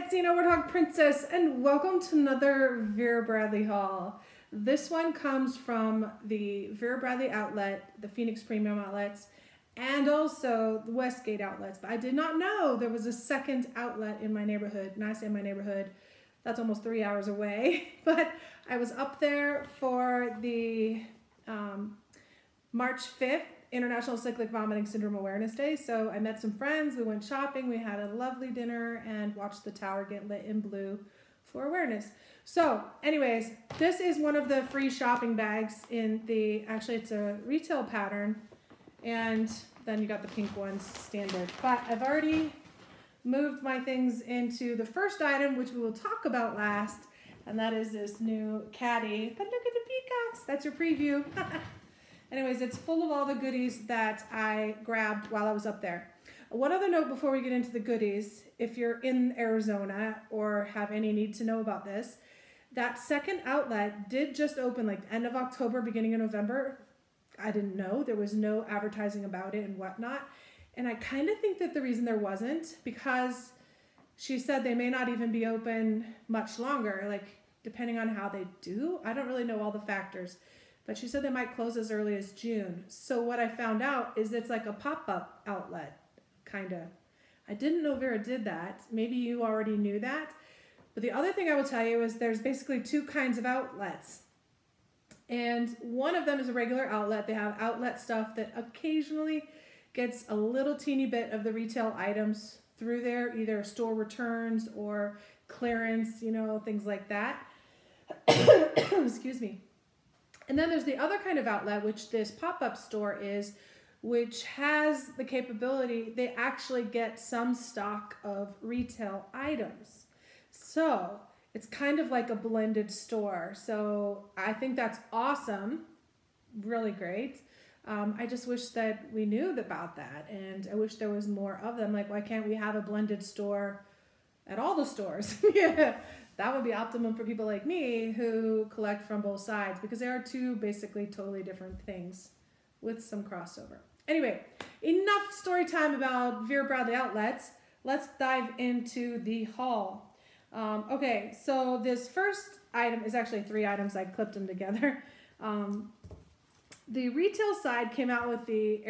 it's Zena Warthog Princess, and welcome to another Vera Bradley haul. This one comes from the Vera Bradley Outlet, the Phoenix Premium Outlets, and also the Westgate Outlets. But I did not know there was a second outlet in my neighborhood. And I say my neighborhood, that's almost 3 hours away. But I was up there for the March 5th, International Cyclic Vomiting Syndrome Awareness Day. So I met some friends, we went shopping, we had a lovely dinner and watched the tower get lit in blue for awareness. So anyways, this is one of the free shopping bags in the, actually it's a retail pattern, and then you got the pink ones standard. But I've already moved my things into the first item, which we will talk about last, and that is this new caddy. But look at the peacocks, that's your preview. Anyways, it's full of all the goodies that I grabbed while I was up there. One other note before we get into the goodies, if you're in Arizona or have any need to know about this, that second outlet did just open like end of October, beginning of November. I didn't know. There was no advertising about it and whatnot. And I kind of think that the reason there wasn't, because she said they may not even be open much longer, like depending on how they do. I don't really know all the factors. But she said they might close as early as June. So what I found out is it's like a pop-up outlet, kind of. I didn't know Vera did that. Maybe you already knew that. But the other thing I will tell you is there's basically two kinds of outlets. And one of them is a regular outlet. They have outlet stuff that occasionally gets a little teeny bit of the retail items through there, either store returns or clearance, you know, things like that. Excuse me. And then there's the other kind of outlet, which this pop-up store is, which has the capability, they actually get some stock of retail items. So it's kind of like a blended store. So I think that's awesome, really great. I just wish that we knew about that, and I wish there was more of them. Like, why can't we have a blended store at all the stores? Yeah. That would be optimum for people like me who collect from both sides, because they are two basically totally different things with some crossover. Anyway, enough story time about Vera Bradley Outlets. Let's dive into the haul. Okay, so this first item is actually three items. I clipped them together. The retail side came out with the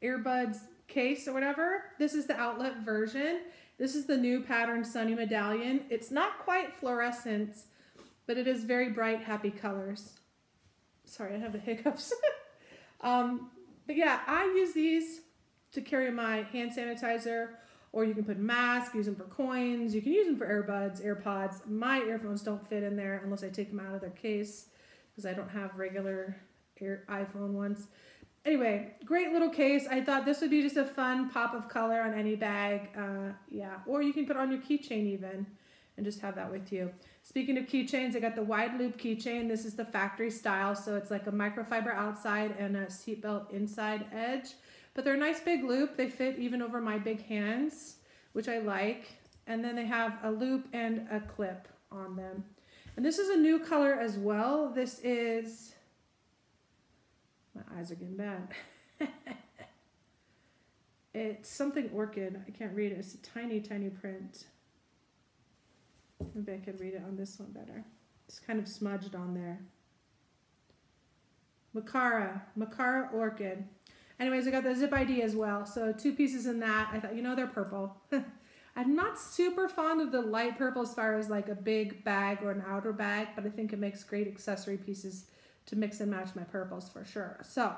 earbuds case or whatever. This is the outlet version. This is the new pattern Sunny Medallion. It's not quite fluorescent, but it is very bright, happy colors. Sorry, I have the hiccups. But yeah, I use these to carry my hand sanitizer, or you can put masks, use them for coins. You can use them for earbuds, AirPods. My earphones don't fit in there unless I take them out of their case, because I don't have regular iPhone ones. Anyway, great little case. I thought this would be just a fun pop of color on any bag. Yeah, or you can put on your keychain even and just have that with you. Speaking of keychains, I got the wide loop keychain. This is the factory style, so it's like a microfiber outside and a seatbelt inside edge. But they're a nice big loop. They fit even over my big hands, which I like. And then they have a loop and a clip on them. And this is a new color as well. This is... My eyes are getting bad. It's something Orchid. I can't read it. It's a tiny, tiny print. Maybe I could read it on this one better. It's kind of smudged on there. Mokara Orchid. Anyways, I got the Zip ID as well. So two pieces in that. I thought, you know, they're purple. I'm not super fond of the light purple as far as like a big bag or an outer bag, but I think it makes great accessory pieces to mix and match my purples for sure. So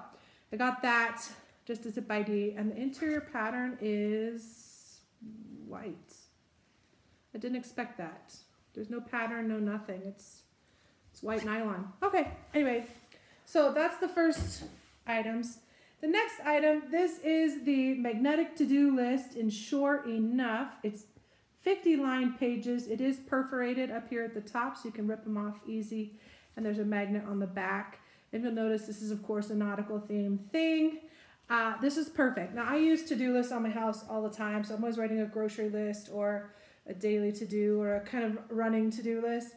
I got that, just a Zip ID, and the interior pattern is white. I didn't expect that. There's no pattern, no nothing. It's white nylon. Okay, anyway, so that's the first items. The next item, this is the magnetic to-do list in Sure Enough. It's 50 line pages. It is perforated up here at the top, so you can rip them off easy. And there's a magnet on the back. And you'll notice this is, of course, a nautical theme thing. This is perfect. Now, I use to-do lists on my house all the time, so I'm always writing a grocery list or a daily to-do or a kind of running to-do list.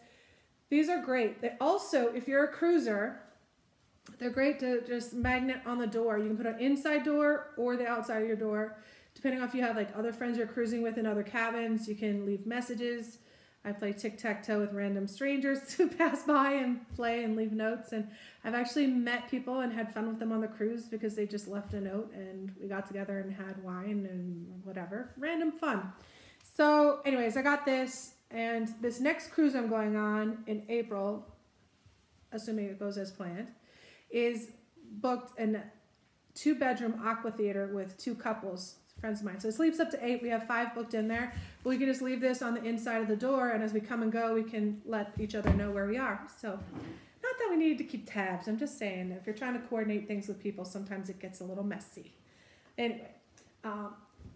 These are great. They also, if you're a cruiser, they're great to just magnet on the door. You can put an inside door or the outside of your door. Depending on if you have like other friends you're cruising with in other cabins, you can leave messages. I play tic-tac-toe with random strangers who pass by and play and leave notes. And I've actually met people and had fun with them on the cruise because they just left a note and we got together and had wine and whatever. Random fun. So anyways, I got this, and this next cruise I'm going on in April, assuming it goes as planned, is booked in 2-bedroom aqua theater with 2 couples, friends of mine. So it sleeps up to 8. We have 5 booked in there. But we can just leave this on the inside of the door, and as we come and go, we can let each other know where we are. So not that we need to keep tabs. I'm just saying, if you're trying to coordinate things with people, sometimes it gets a little messy. Anyway,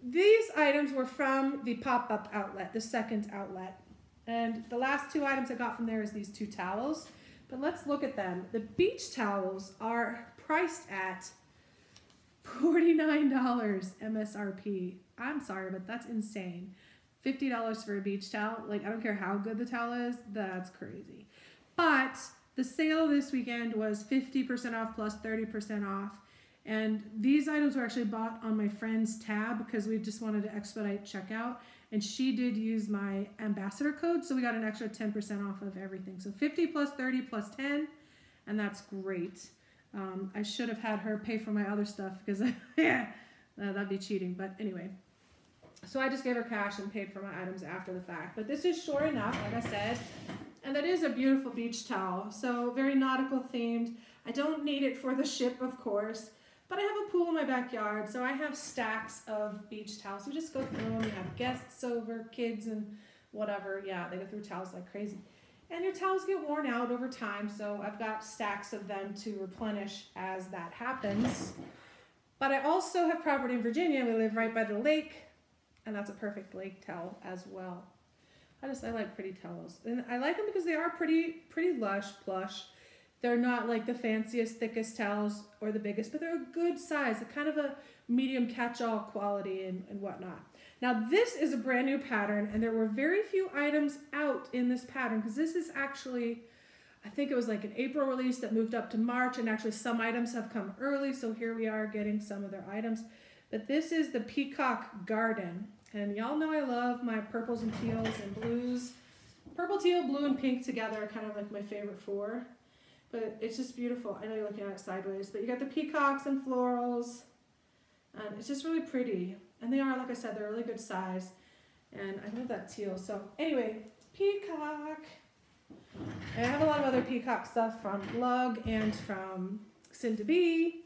these items were from the pop-up outlet, the second outlet. And the last 2 items I got from there is these 2 towels. But let's look at them. The beach towels are priced at $49 MSRP. I'm sorry, but that's insane. $50 for a beach towel. Like, I don't care how good the towel is. That's crazy. But the sale this weekend was 50% off plus 30% off. And these items were actually bought on my friend's tab because we just wanted to expedite checkout. And she did use my ambassador code, so we got an extra 10% off of everything. So 50 plus 30 plus 10, and that's great. I should have had her pay for my other stuff because yeah, that'd be cheating. But anyway, so I just gave her cash and paid for my items after the fact. But this is short enough, like I said, and that is a beautiful beach towel. So very nautical themed. I don't need it for the ship, of course, but I have a pool in my backyard, so I have stacks of beach towels. We just go through them. We have guests over, kids and whatever. Yeah, they go through towels like crazy. And your towels get worn out over time, so I've got stacks of them to replenish as that happens. But I also have property in Virginia. We live right by the lake, and that's a perfect lake towel as well. I like pretty towels. And I like them because they are pretty lush, plush. They're not like the fanciest, thickest towels or the biggest, but they're a good size, a kind of a medium catch-all quality and whatnot. Now this is a brand new pattern, and there were very few items out in this pattern because this is actually, I think it was like an April release that moved up to March, and actually some items have come early, so here we are getting some of their items. But this is the Peacock Garden, and y'all know I love my purples and teals and blues. Purple, teal, blue, and pink together are kind of like my favorite 4. But it's just beautiful. I know you're looking at it sideways, but you got the peacocks and florals, and it's just really pretty. And they are, like I said, they're a really good size, and I love that teal. So anyway, Peacock. I have a lot of other Peacock stuff from Lug and from Sin to Be,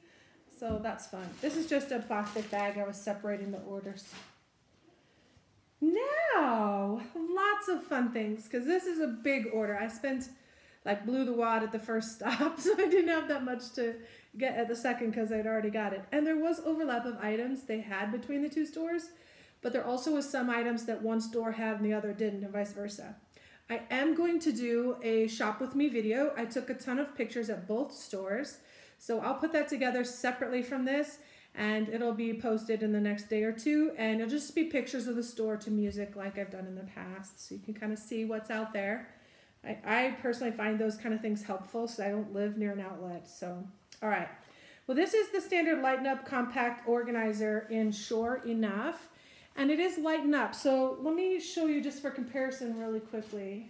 so that's fun. This is just a plastic bag. I was separating the orders. Now, lots of fun things, because this is a big order. I spent blew the wad at the first stop, so I didn't have that much to get at the second because I'd already got it. And there was overlap of items they had between the 2 stores, but there also was some items that one store had and the other didn't, and vice versa. I am going to do a shop with me video. I took a ton of pictures at both stores, so I'll put that together separately from this, and it'll be posted in the next day or 2, and it'll just be pictures of the store to music like I've done in the past, so you can kind of see what's out there. I personally find those kind of things helpful, so I don't live near an outlet. So, all right. Well, this is the standard Lighten Up Compact Organizer in Sure Enough, and it is Lighten Up. So let me show you just for comparison really quickly.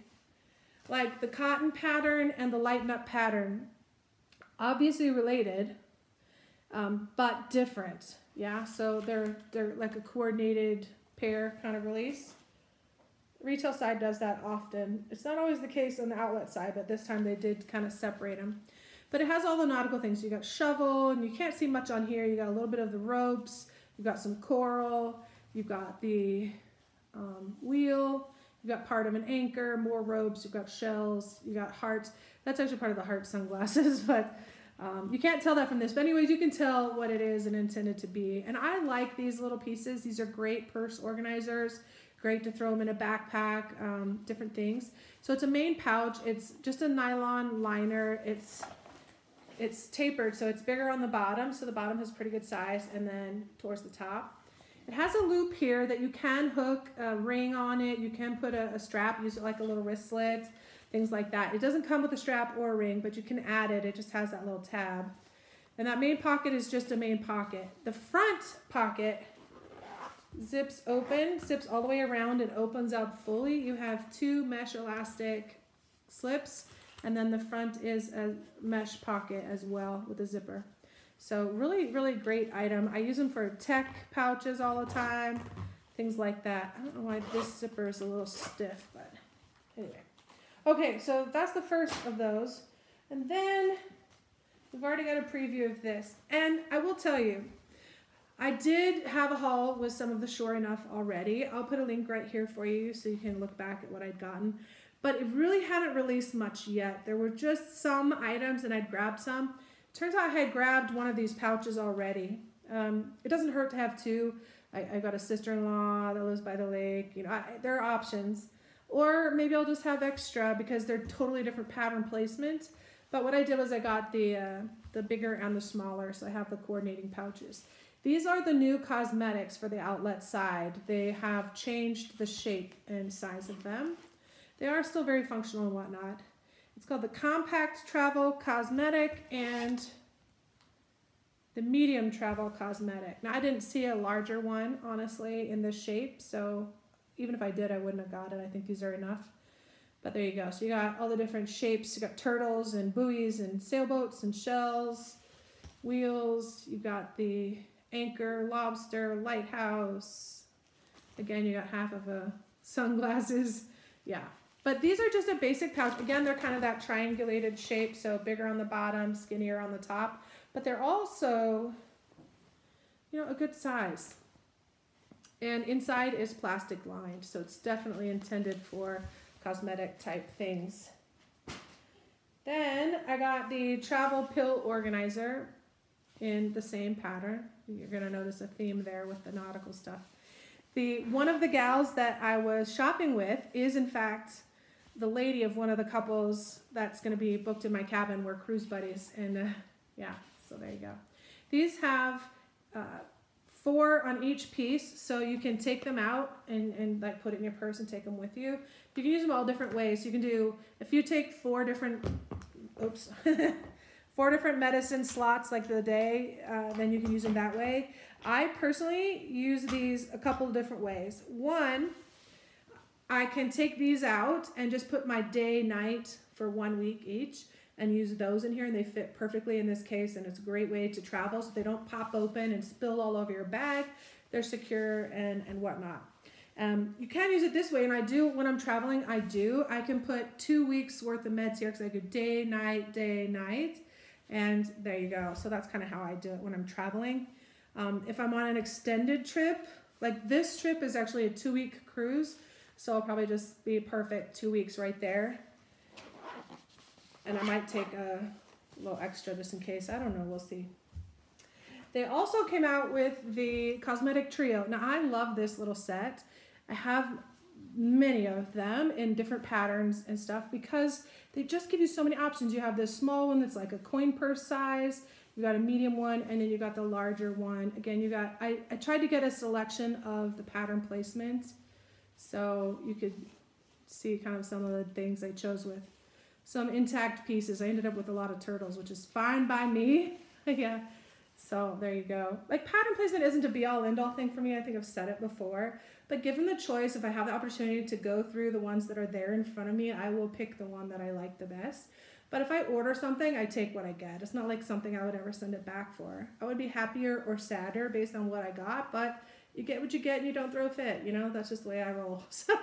Like the cotton pattern and the Lighten Up pattern, obviously related, but different. Yeah, so they're like a coordinated pair kind of release. Retail side does that often. It's not always the case on the outlet side, but this time they did kind of separate them. But it has all the nautical things. You got shovel, and you can't see much on here. You got a little bit of the ropes. You've got some coral. You've got the wheel. You've got part of an anchor, more ropes. You've got shells. You got hearts. That's actually part of the heart sunglasses, but you can't tell that from this. But anyways, you can tell what it is and intended to be. And I like these little pieces. These are great purse organizers. Great to throw them in a backpack, different things. So it's a main pouch. It's just a nylon liner. It's tapered, so it's bigger on the bottom. So the bottom has pretty good size, and then towards the top. It has a loop here that you can hook a ring on it. You can put a strap, use it like a little wristlet, things like that. It doesn't come with a strap or a ring, but you can add it. It just has that little tab. And that main pocket is just a main pocket. The front pocket zips open, zips all the way around and opens up fully. You have 2 mesh elastic slips, and then the front is a mesh pocket as well with a zipper. So really, really great item. I use them for tech pouches all the time, things like that. I don't know why this zipper is a little stiff, but anyway. Okay, so that's the first of those. And then we've already got a preview of this. And I will tell you, I did have a haul with some of the Sure Enough already. I'll put a link right here for you so you can look back at what I'd gotten. But it really hadn't released much yet. There were just some items and I'd grabbed some. Turns out I had grabbed one of these pouches already. It doesn't hurt to have 2. I got a sister-in-law that lives by the lake. You know, there are options. Or maybe I'll just have extra because they're totally different pattern placement. But what I did was I got the bigger and the smaller, so I have the coordinating pouches. These are the new cosmetics for the outlet side. They have changed the shape and size of them. They are still very functional and whatnot. It's called the Compact Travel Cosmetic and the Medium Travel Cosmetic. Now, I didn't see a larger one, honestly, in this shape, so even if I did, I wouldn't have got it. I think these are enough. But there you go. So you got all the different shapes. You got turtles and buoys and sailboats and shells, wheels. You got the anchor, lobster, lighthouse. Again, you got half of a sunglasses. Yeah. But these are just a basic pouch. Again, they're kind of that triangulated shape, so bigger on the bottom, skinnier on the top. But they're also, you know, a good size. And inside is plastic lined, so it's definitely intended for cosmetic type things. Then I got the travel pill organizer in the same pattern. You're gonna notice a theme there with the nautical stuff. One of the gals that I was shopping with is in fact the lady of one of the couples that's gonna be booked in my cabin. We're cruise buddies, and yeah, so there you go. These have 4 on each piece, so you can take them out and like put it in your purse and take them with you. You can use them all different ways. You can do, if you take 4 different, 4 different medicine slots like the day, then you can use them that way. I personally use these a couple of different ways. One, I can take these out and just put my day, night for 1 week each and use those in here, and they fit perfectly in this case, and it's a great way to travel so they don't pop open and spill all over your bag. They're secure and whatnot. You can use it this way, and I do when I'm traveling. I can put 2 weeks worth of meds here because I do day, night, and there you go. So that's kind of how I do it when I'm traveling. If I'm on an extended trip, like this trip is actually a 2-week cruise, so I'll probably just be perfect 2 weeks right there. And I might take a little extra just in case. I don't know. We'll see. They also came out with the Cosmetic Trio. Now, I love this little set. I have many of them in different patterns and stuff because they just give you so many options. You have this small one that's like a coin purse size. You got a medium one, and then you got the larger one. Again, you got, I tried to get a selection of the pattern placement so you could see kind of some of the things I chose with. Some intact pieces. I ended up with a lot of turtles, which is fine by me. Yeah. So there you go. Like, pattern placement isn't a be-all end-all thing for me. I think I've said it before. But given the choice, if I have the opportunity to go through the ones that are there in front of me, I will pick the one that I like the best. But if I order something, I take what I get. It's not like something I would ever send it back for. I would be happier or sadder based on what I got, but you get what you get and you don't throw a fit. You know, that's just the way I roll. So,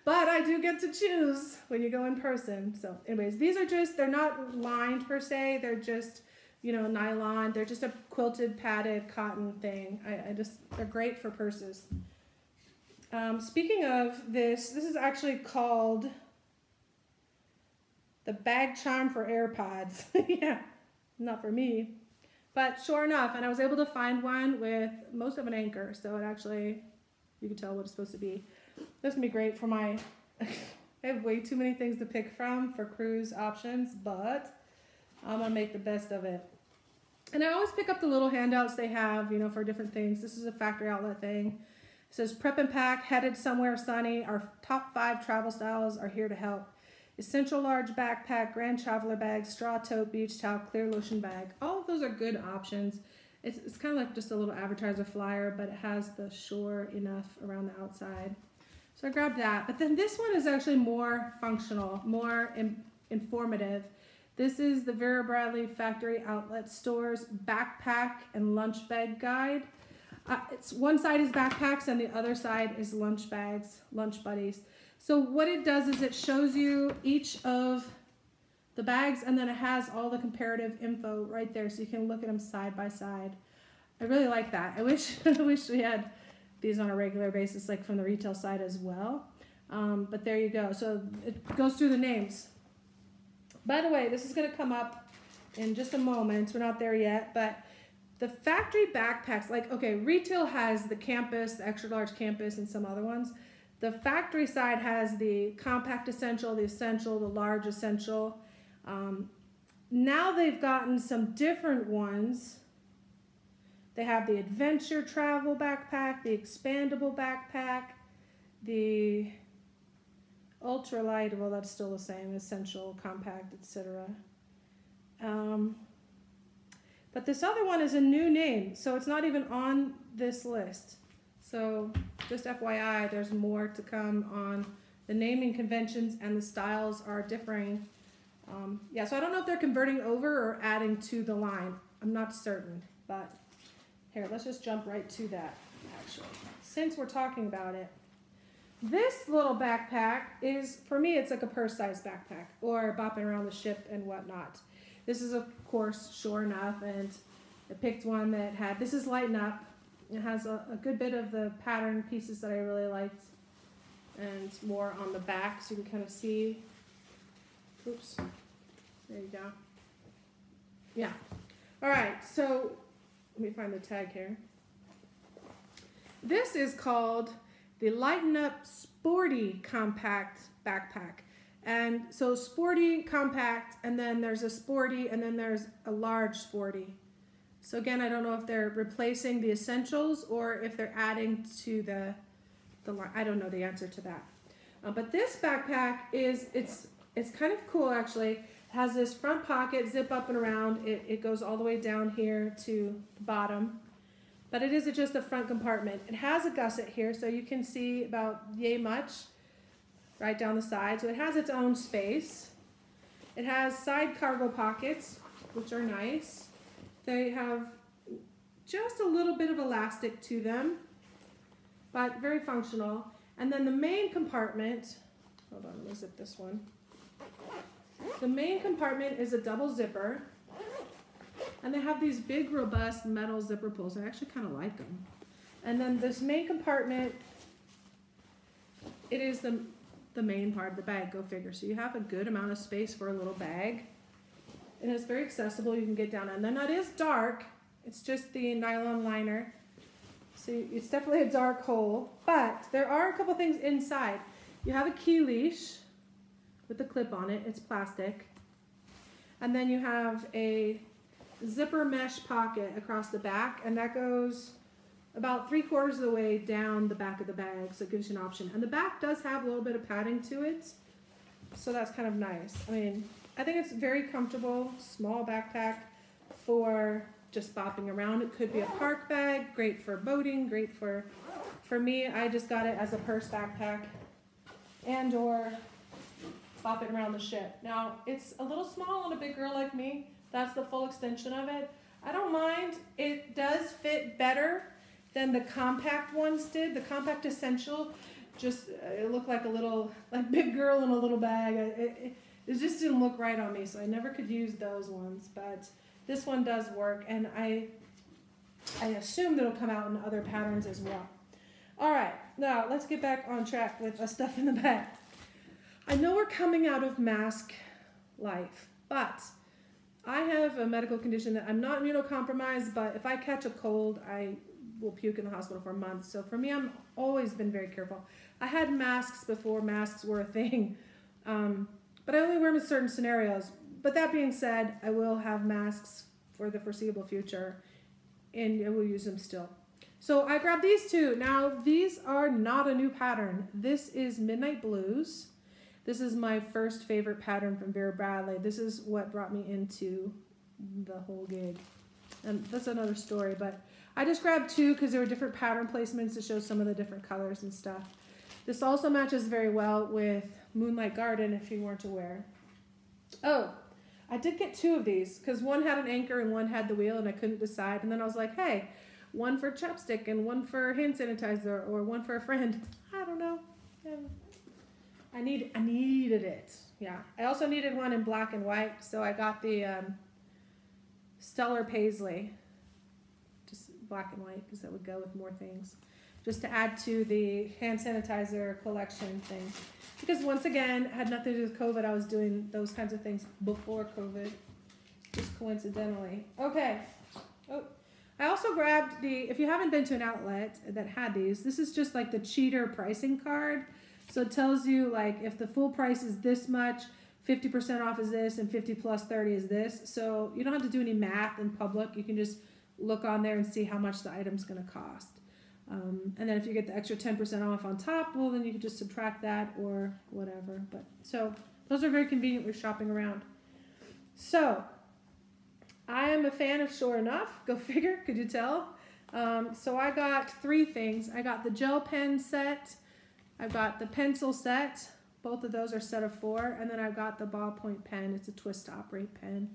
but I do get to choose when you go in person. So anyways, these are just, they're not lined per se. They're just, you know, nylon. They're just a quilted, padded cotton thing. They're great for purses. Speaking of this is actually called the bag charm for AirPods. Yeah, not for me. But sure enough, and I was able to find one with most of an anchor. So it actually, you can tell what it's supposed to be. This can be great for my, I have way too many things to pick from for cruise options, but I'm gonna make the best of it. And I always pick up the little handouts they have, you know, for different things. This is a factory outlet thing. It says, prep and pack, headed somewhere sunny. Our top 5 travel styles are here to help. Essential large backpack, grand traveler bag, straw tote, beach towel, clear lotion bag. All of those are good options. It's kind of like just a little advertiser flyer, but it has the Sure Enough around the outside. So I grabbed that. But then this one is actually more functional, more informative. This is the Vera Bradley Factory Outlet Store's Backpack and Lunch Bag Guide. It's one side is backpacks and the other side is lunch bags, lunch buddies. So what it does is it shows you each of the bags, and then it has all the comparative info right there, so you can look at them side by side. I really like that. I wish we had these on a regular basis, like from the retail side as well. But there you go. So it goes through the names. By the way, this is going to come up in just a moment. We're not there yet, but the factory backpacks, like, okay, retail has the campus, the extra large campus, and some other ones. The factory side has the compact essential, the large essential. Now they've gotten some different ones. They have the adventure travel backpack, the expandable backpack, the ultralight, well, that's still the same, essential, compact, etc. But this other one is a new name, so it's not even on this list. So just FYI, there's more to come on the naming conventions, and the styles are differing. Yeah, so I don't know if they're converting over or adding to the line. I'm not certain, but here, let's just jump right to that, actually, since we're talking about it. This little backpack is, for me, it's like a purse-sized backpack, or bopping around the ship and whatnot. This is, of course, Sure Enough, and I picked one that had, this is Lighten Up. It has a good bit of the pattern pieces that I really liked, and more on the back, so you can kind of see. Oops. There you go. Yeah. All right, so let me find the tag here. This is called the Lighten Up Sporty Compact Backpack. And so Sporty, Compact, and then there's a Sporty, and then there's a large Sporty. So again, I don't know if they're replacing the essentials or if they're adding to the I don't know the answer to that. But this backpack is, it's kind of cool actually. It has this front pocket, zip up and around. It goes all the way down here to the bottom. But it is just a front compartment. It has a gusset here, so you can see about yay much right down the side. So it has its own space. It has side cargo pockets, which are nice. They have just a little bit of elastic to them, but very functional. And then the main compartment, hold on, let me zip this one. The main compartment is a double zipper, and they have these big, robust metal zipper pulls. I actually kind of like them. And then this main compartment, it is the main part of the bag, go figure. So you have a good amount of space for a little bag, and it's very accessible. You can get down, and then it is dark. It's just the nylon liner, so it's definitely a dark hole. But there are a couple things inside. You have a key leash with the clip on it. It's plastic. And then you have a zipper mesh pocket across the back, and that goes about 3/4 of the way down the back of the bag, so it gives you an option. And the back does have a little bit of padding to it, so that's kind of nice. I mean, I think it's very comfortable, small backpack for just bopping around. It could be a park bag, great for boating, great for me, I just got it as a purse backpack and or bopping around the ship. Now, it's a little small on a big girl like me. That's the full extension of it. I don't mind. It does fit better than the compact ones did. The compact essential just, it looked like a little, like big girl in a little bag. It just didn't look right on me, so I never could use those ones. But this one does work, and I assume that it'll come out in other patterns as well. All right, now let's get back on track with the stuff in the bag. I know we're coming out of mask life, but I have a medical condition that I'm not immunocompromised, but if I catch a cold, I will puke in the hospital for a month. So for me, I've always been very careful. I had masks before masks were a thing, but I only wear them in certain scenarios. But that being said, I will have masks for the foreseeable future, and I will use them still. So I grabbed these two. Now, these are not a new pattern. This is Midnight Blues. This is my first favorite pattern from Vera Bradley. This is what brought me into the whole gig. and that's another story, but I just grabbed 2 because there were different pattern placements to show some of the different colors and stuff. This also matches very well with Moonlight Garden if you weren't aware. Oh, I did get 2 of these because one had an anchor and one had the wheel and I couldn't decide. And then I was like, hey, one for chapstick and one for hand sanitizer or one for a friend. I don't know. I needed it. Yeah. I also needed one in black and white, so I got the Stellar Paisley. Just black and white because that would go with more things. Just to add to the hand sanitizer collection thing. Because once again, it had nothing to do with COVID. I was doing those kinds of things before COVID. Just coincidentally. Okay. Oh, I also grabbed the, if you haven't been to an outlet that had these, this is just like the cheater pricing card. So it tells you like if the full price is this much, 50% off is this, and 50 plus 30 is this. So you don't have to do any math in public. You can just look on there and see how much the item's going to cost. And then if you get the extra 10% off on top, well, then you can just subtract that or whatever. But so those are very convenient when shopping around. So I am a fan of Sure Enough. Go figure. Could you tell? So I got 3 things. I got the gel pen set. I've got the pencil set. Both of those are set of 4. And then I've got the ballpoint pen. It's a twist to operate pen.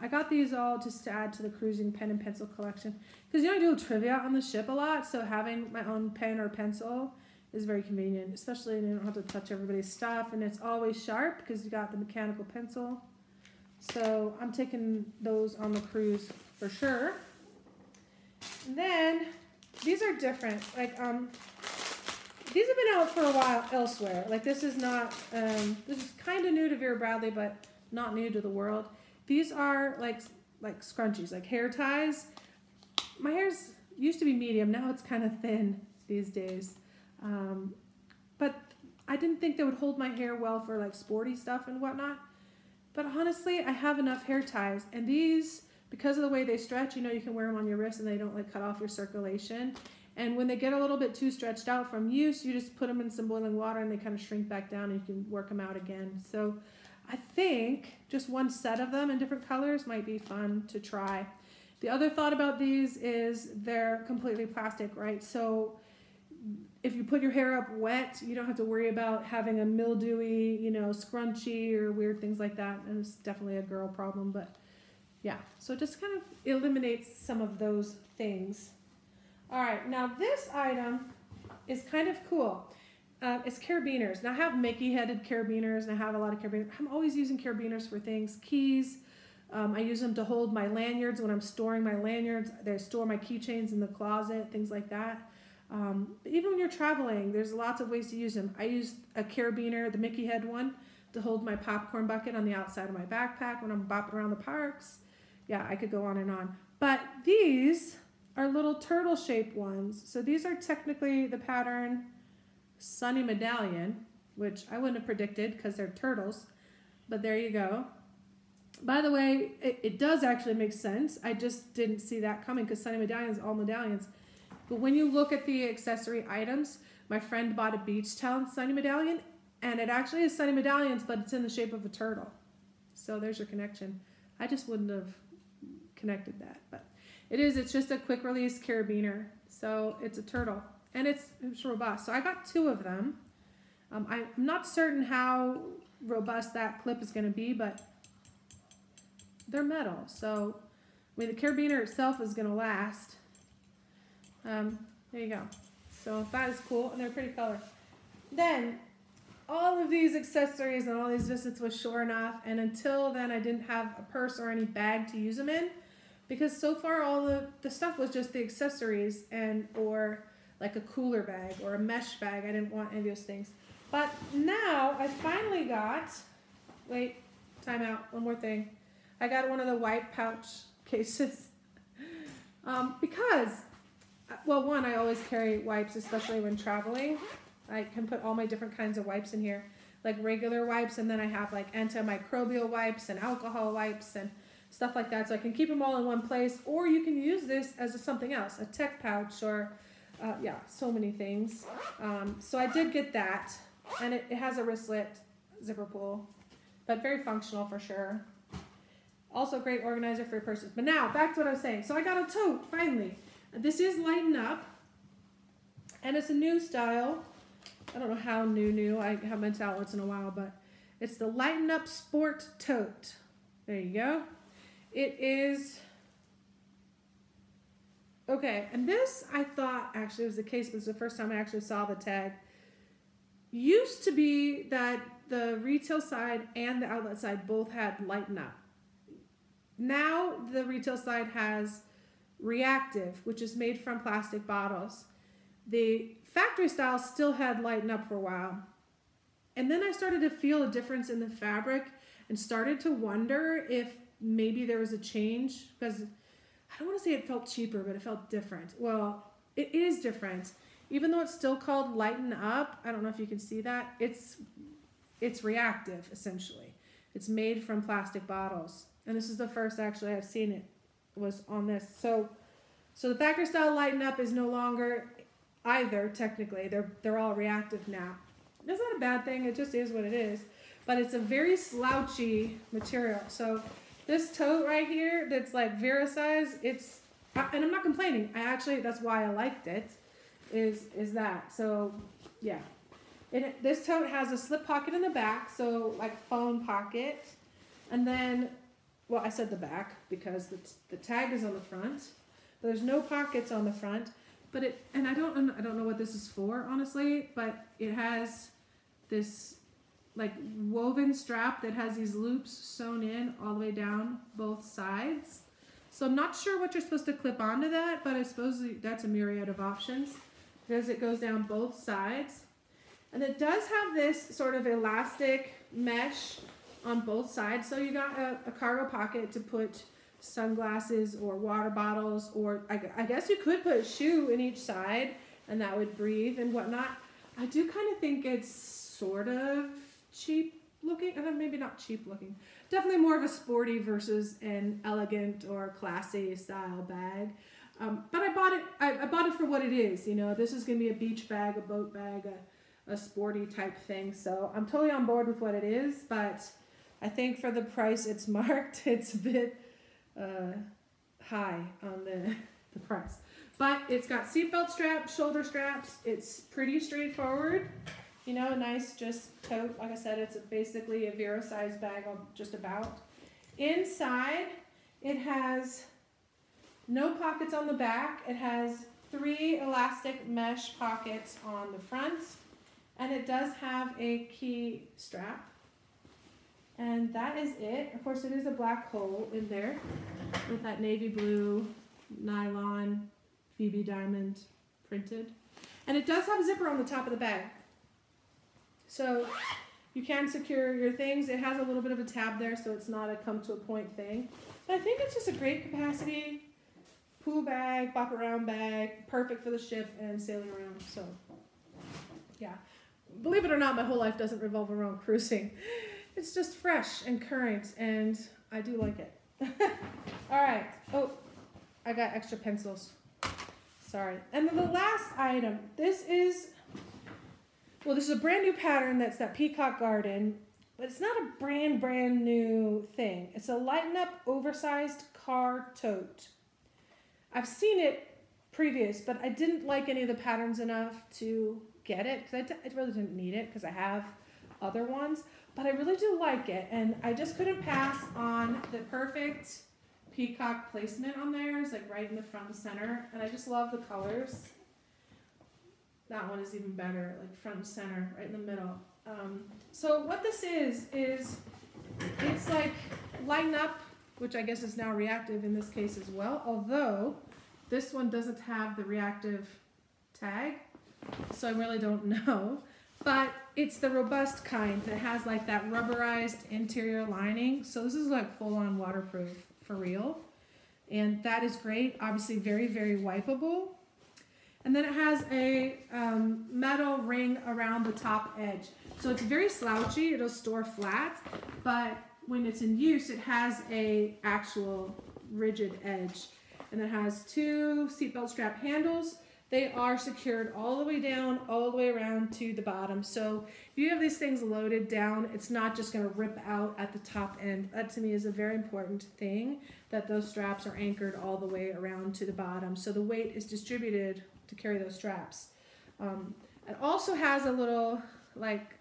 I got these all just to add to the cruising pen and pencil collection. Because I do trivia on the ship a lot, so having my own pen or pencil is very convenient, especially when you don't have to touch everybody's stuff, and it's always sharp because you got the mechanical pencil. So I'm taking those on the cruise for sure. And then these are different. Like these have been out for a while elsewhere. Like this is not this is kind of new to Vera Bradley, but not new to the world. These are like scrunchies, like hair ties. My hair's used to be medium. Now it's kind of thin these days. But I didn't think they would hold my hair well for like sporty stuff and whatnot. But honestly, I have enough hair ties. And these, because of the way they stretch, you can wear them on your wrist and they don't like cut off your circulation. And when they get a little bit too stretched out from use, you just put them in some boiling water and they kind of shrink back down and you can work them out again. So I think just one set of them in different colors might be fun to try. The other thought about these is they're completely plastic, right? So if you put your hair up wet, you don't have to worry about having a mildewy, scrunchy or weird things like that. And it's definitely a girl problem, but yeah. So it just kind of eliminates some of those things. All right, now this item is kind of cool. It's carabiners. Now I have Mickey-headed carabiners, and I have a lot of carabiners. I'm always using carabiners for things. Keys. I use them to hold my lanyards when I'm storing my lanyards. I store my keychains in the closet, things like that. But even when you're traveling, there's lots of ways to use them. I use a carabiner, the Mickey head one, to hold my popcorn bucket on the outside of my backpack when I'm bopping around the parks. Yeah, I could go on and on. But these are little turtle-shaped ones. So these are technically the pattern Sunny Medallion, which I wouldn't have predicted because they're turtles, but there you go. By the way, it does actually make sense. I just didn't see that coming because Sunny Medallion is all medallions. But when you look at the accessory items, my friend bought a beach towel Sunny Medallion, and it actually is Sunny Medallions, but it's in the shape of a turtle. So there's your connection. I just wouldn't have connected that, but it's just a quick release carabiner. So it's a turtle. And it's robust. So I got 2 of them. I'm not certain how robust that clip is going to be, but they're metal. So, the carabiner itself is going to last. There you go. So that is cool, and they're pretty color. Then, all of these accessories and all these visits was Sure Enough, and until then I didn't have a purse or any bag to use them in, because so far all the stuff was just the accessories or like a cooler bag or a mesh bag. I didn't want any of those things. But now I finally got, wait, time out, one more thing. I got one of the wipe pouch cases because, well, one, I always carry wipes, especially when traveling. I can put all my different kinds of wipes in here, like regular wipes, and then I have like antimicrobial wipes and alcohol wipes and stuff like that. So I can keep them all in one place, or you can use this as something else, a tech pouch or yeah, so many things. So I did get that, and it has a wristlet zipper pull, but very functional for sure. Also great organizer for your purses. But now, back to what I was saying. So I got a tote, finally. This is Lighten Up. And it's a new style. I don't know how new. I haven't been to outlets in a while, but it's the Lighten Up Sport Tote. There you go. It is... Okay, and this I thought actually was the case, but it's the first time I actually saw the tag. Used to be that the retail side and the outlet side both had Lighten Up. Now the retail side has Reactive, which is made from plastic bottles. The factory style still had Lighten Up for a while. And then I started to feel a difference in the fabric and started to wonder if maybe there was a change, because I don't want to say it felt cheaper, but it felt different. Well, it is different. Even though it's still called Lighten Up, I don't know if you can see that, it's reactive, essentially. It's made from plastic bottles. And this is the first actually I've seen it was on this. So the factory style Lighten Up is no longer either, technically. They're all reactive now. That's not a bad thing, it just is what it is. But it's a very slouchy material. So this tote right here that's like Vera size, and I'm not complaining. That's why I liked it, is that. So yeah. This tote has a slip pocket in the back, so like phone pocket. And then, well, I said the back because the tag is on the front. But there's no pockets on the front. But I don't know what this is for, honestly, but it has this like woven strap that has these loops sewn in all the way down both sides. So I'm not sure what you're supposed to clip onto that, but I suppose that's a myriad of options because it goes down both sides. And it does have this sort of elastic mesh on both sides. So you got a cargo pocket to put sunglasses or water bottles, or I guess you could put a shoe in each side and that would breathe and whatnot. I do kind of think it's sort of cheap looking, and maybe not cheap looking, definitely more of a sporty versus an elegant or classy style bag. But I bought it for what it is. You know, this is gonna be a beach bag, a boat bag, a sporty type thing. So I'm totally on board with what it is, but I think for the price it's marked, it's a bit high on the price. But it's got seatbelt straps, shoulder straps. It's pretty straightforward. You know, nice just tote. Like I said, it's basically a Vera size bag, just about. Inside, it has no pockets on the back. It has 3 elastic mesh pockets on the front. And it does have a key strap. And that is it. Of course, it is a black hole in there with that navy blue nylon Phoebe diamond printed. And it does have a zipper on the top of the bag. So you can secure your things. It has a little bit of a tab there, so it's not a come to a point thing. But I think it's just a great capacity pool bag, bop around bag, perfect for the ship and sailing around. So yeah, believe it or not, my whole life doesn't revolve around cruising. It's just fresh and current, and I do like it. All right. Oh, I got extra pencils. Sorry. And then the last item, this is a brand new pattern. That's that Peacock Garden, but it's not a brand new thing. It's a Lighten Up Oversized car tote. I've seen it previous, but I didn't like any of the patterns enough to get it because I really didn't need it because I have other ones. But I really do like it, and I just couldn't pass on the perfect peacock placement on there. It's like right in the front and center, and I just love the colors. That one is even better, like front and center, right in the middle. So what this is it's like Lighten Up, which I guess is now reactive in this case as well, although this one doesn't have the reactive tag, so I really don't know. But it's the robust kind that has like that rubberized interior lining. So this is like full-on waterproof for real. And that is great. Obviously very, very wipeable. And then it has a metal ring around the top edge. So it's very slouchy. It'll store flat. But when it's in use, it has a actual rigid edge. And it has 2 seatbelt strap handles they are secured all the way down, all the way around to the bottom. So if you have these things loaded down, it's not just going to rip out at the top end. That to me is a very important thing, that those straps are anchored all the way around to the bottom. So the weight is distributed to carry those straps. It also has a little like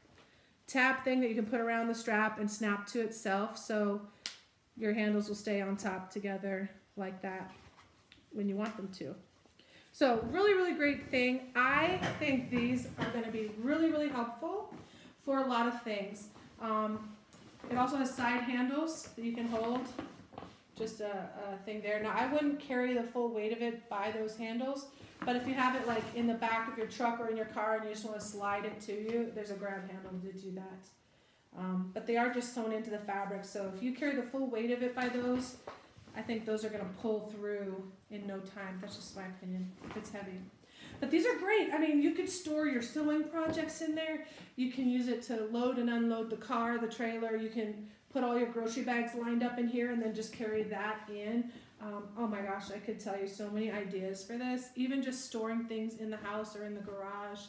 tab thing that you can put around the strap and snap to itself. So your handles will stay on top together like that when you want them to. So really, really great thing. I think these are going to be really, really helpful for a lot of things. It also has side handles that you can hold. Just a thing there. Now I wouldn't carry the full weight of it by those handles, but if you have it like in the back of your truck or in your car and you just want to slide it to you, there's a grab handle to do that. But they are just sewn into the fabric, so if you carry the full weight of it by those, I think those are going to pull through in no time. That's just my opinion. It's heavy. But these are great. I mean, you could store your sewing projects in there. You can use it to load and unload the car, the trailer. You can put all your grocery bags lined up in here and then just carry that in. Oh my gosh, I could tell you so many ideas for this. Even just storing things in the house or in the garage.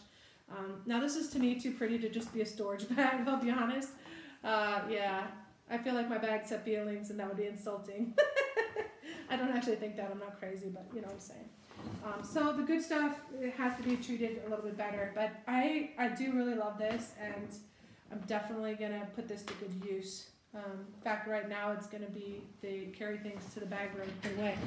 Now this is to me too pretty to just be a storage bag, I'll be honest. Yeah, I feel like my bags have feelings and that would be insulting. I don't actually think that, I'm not crazy, but you know what I'm saying. So the good stuff, it has to be treated a little bit better, but I do really love this, and I'm definitely going to put this to good use. In fact, right now it's going to be, they carry things to the bag room and away.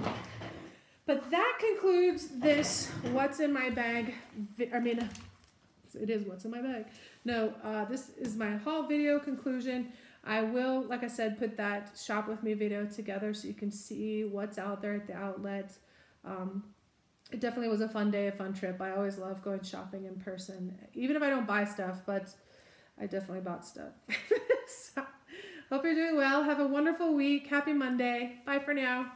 But that concludes this What's in My Bag, it is What's in My Bag. No, this is my haul video conclusion. I will, like I said, put that shop with me video together so you can see what's out there at the outlet. It definitely was a fun day, a fun trip. I always love going shopping in person, even if I don't buy stuff, but I definitely bought stuff. So, hope you're doing well. Have a wonderful week. Happy Monday. Bye for now.